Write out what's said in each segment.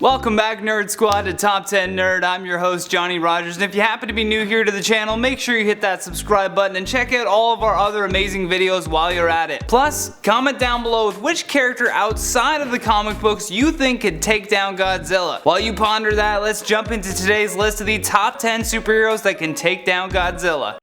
Welcome back, Nerd Squad, to Top 10 Nerd. I'm your host, Johnny Rogers, and if you happen to be new here to the channel, make sure you hit that subscribe button and check out all of our other amazing videos while you're at it. Plus, comment down below with which character outside of the comic books you think could take down Godzilla. While you ponder that, let's jump into today's list of the top 10 superheroes that can take down Godzilla.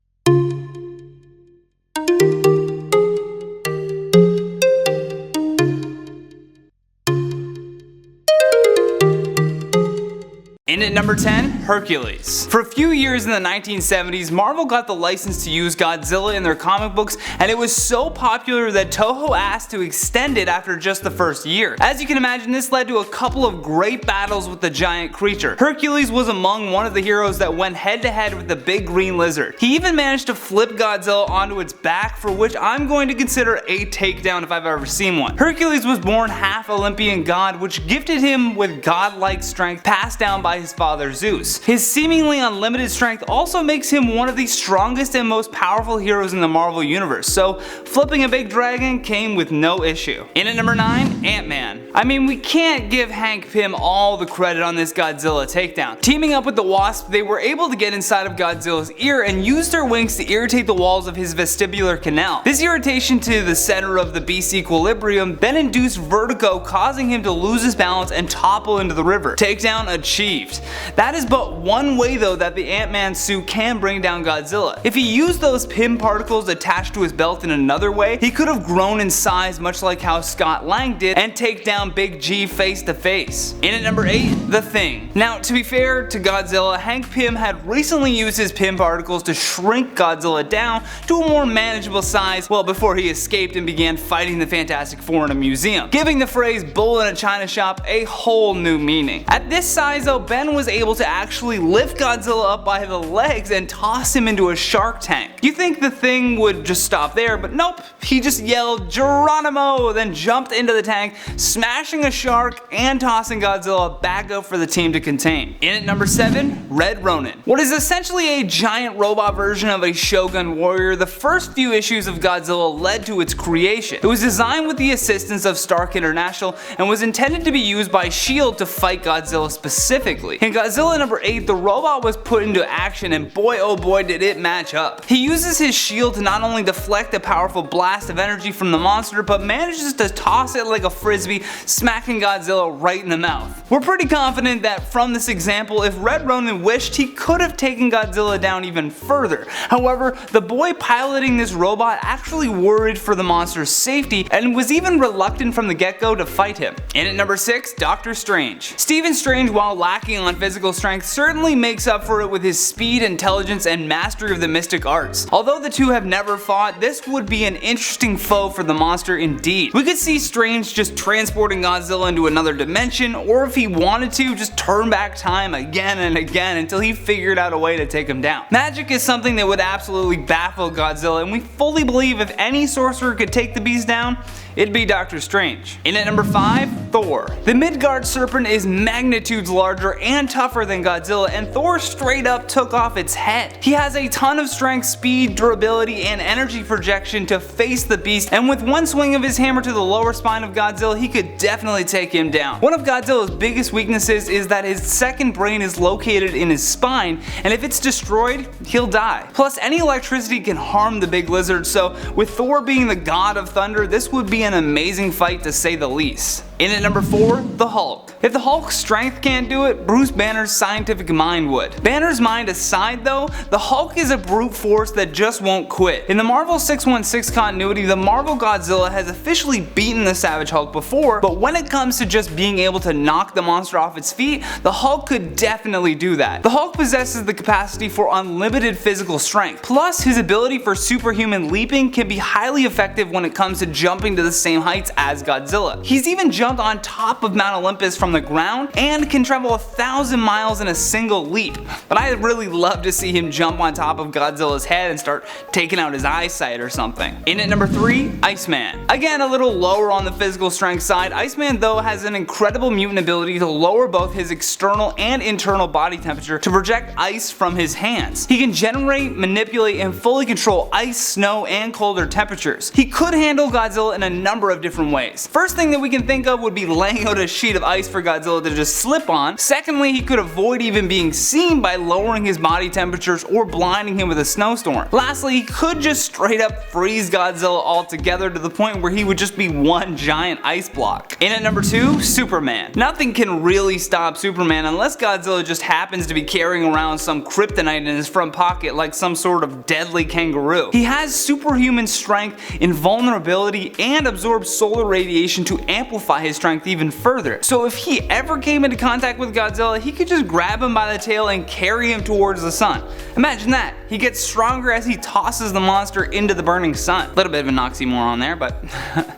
In at number 10, Hercules. For a few years in the 1970s, Marvel got the license to use Godzilla in their comic books, and it was so popular that Toho asked to extend it after just the first year. As you can imagine, this led to a couple of great battles with the giant creature. Hercules was among one of the heroes that went head to head with the big green lizard. He even managed to flip Godzilla onto its back, for which I'm going to consider a takedown if I've ever seen one. Hercules was born half Olympian god, which gifted him with godlike strength passed down by his father Zeus. His seemingly unlimited strength also makes him one of the strongest and most powerful heroes in the Marvel universe, so flipping a big dragon came with no issue. In at number 9, Ant-Man. I mean, we can't give Hank Pym all the credit on this Godzilla takedown. Teaming up with the Wasp, they were able to get inside of Godzilla's ear and use their wings to irritate the walls of his vestibular canal. This irritation to the center of the beast's equilibrium then induced vertigo, causing him to lose his balance and topple into the river. Takedown achieved. That is but one way though that the Ant-Man suit can bring down Godzilla. If he used those Pym particles attached to his belt in another way, he could have grown in size much like how Scott Lang did and take down Big G face to face. In at number 8, The Thing. Now, to be fair to Godzilla, Hank Pym had recently used his Pym particles to shrink Godzilla down to a more manageable size, well, before he escaped and began fighting the Fantastic Four in a museum, giving the phrase "bull in a china shop" a whole new meaning. At this size though, Ben was able to actually lift Godzilla up by the legs and toss him into a shark tank. You think the Thing would just stop there, but nope, he just yelled "Geronimo!" then jumped into the tank, smashing a shark and tossing Godzilla back up for the team to contain. In at number 7, Red Ronin. What is essentially a giant robot version of a Shogun warrior, the first few issues of Godzilla led to its creation. It was designed with the assistance of Stark International and was intended to be used by S.H.I.E.L.D. to fight Godzilla specifically. In Godzilla number 8, the robot was put into action, and boy oh boy did it match up. He uses his shield to not only deflect a powerful blast of energy from the monster, but manages to toss it like a frisbee, smacking Godzilla right in the mouth. We're pretty confident that from this example, if Red Ronin wished, he could have taken Godzilla down even further. However, the boy piloting this robot actually worried for the monster's safety and was even reluctant from the get-go to fight him. In at number 6, Doctor Strange. Stephen Strange, while lacking on physical strength, certainly makes up for it with his speed, intelligence, and mastery of the mystic arts. Although the two have never fought, this would be an interesting foe for the monster indeed. We could see Strange just transporting Godzilla into another dimension, or if he wanted to, just turn back time again and again until he figured out a way to take him down. Magic is something that would absolutely baffle Godzilla, and we fully believe if any sorcerer could take the beast down, it'd be Doctor Strange. In at number 5, Thor. The Midgard serpent is magnitudes larger and tougher than Godzilla, and Thor straight up took off its head. He has a ton of strength, speed, durability, and energy projection to face the beast, and with one swing of his hammer to the lower spine of Godzilla, he could definitely take him down. One of Godzilla's biggest weaknesses is that his second brain is located in his spine, and if it's destroyed, he'll die. Plus, any electricity can harm the big lizard, so with Thor being the god of thunder, this would be an amazing fight to say the least. In at number 4, the Hulk. If the Hulk's strength can't do it, Bruce Banner's scientific mind would. Banner's mind aside though, the Hulk is a brute force that just won't quit. In the Marvel 616 continuity, the Marvel Godzilla has officially beaten the Savage Hulk before, but when it comes to just being able to knock the monster off its feet, the Hulk could definitely do that. The Hulk possesses the capacity for unlimited physical strength, plus his ability for superhuman leaping can be highly effective when it comes to jumping to the same heights as Godzilla. He's even jumped on top of Mount Olympus from the ground and can travel 1,000 miles in a single leap, but I'd really love to see him jump on top of Godzilla's head and start taking out his eyesight or something. In at number 3, Iceman. Again, a little lower on the physical strength side, Iceman though has an incredible mutant ability to lower both his external and internal body temperature to project ice from his hands. He can generate, manipulate, and fully control ice, snow, and colder temperatures. He could handle Godzilla in a number of different ways. First thing that we can think of would be laying out a sheet of ice for Godzilla to just slip on. Secondly, he could avoid even being seen by lowering his body temperatures or blinding him with a snowstorm. Lastly, he could just straight up freeze Godzilla altogether to the point where he would just be one giant ice block. In at number 2, Superman. Nothing can really stop Superman unless Godzilla just happens to be carrying around some kryptonite in his front pocket like some sort of deadly kangaroo. He has superhuman strength, invulnerability, and absorbs solar radiation to amplify his strength even further. So if he ever came into contact with Godzilla, he could just grab him by the tail and carry him towards the sun. Imagine that. He gets stronger as he tosses the monster into the burning sun. Little bit of an oxymoron there, but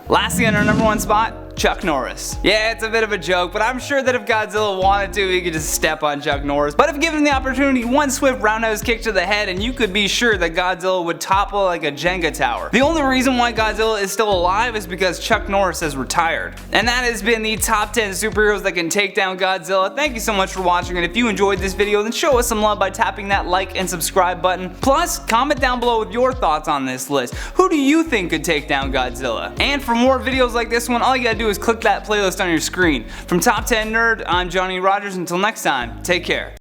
lastly on our number 1 spot, Chuck Norris. Yeah, it's a bit of a joke, but I'm sure that if Godzilla wanted to, he could just step on Chuck Norris. But if given the opportunity, one swift roundhouse kick to the head and you could be sure that Godzilla would topple like a Jenga tower. The only reason why Godzilla is still alive is because Chuck Norris has retired. And that has been the top 10 superheroes that can take down Godzilla. Thank you so much for watching, and if you enjoyed this video, then show us some love by tapping that like and subscribe button. Plus, comment down below with your thoughts on this list. Who do you think could take down Godzilla? And for more videos like this one, all you gotta do is click that playlist on your screen. From Top 10 Nerd, I'm Johnny Rogers. Until next time, take care.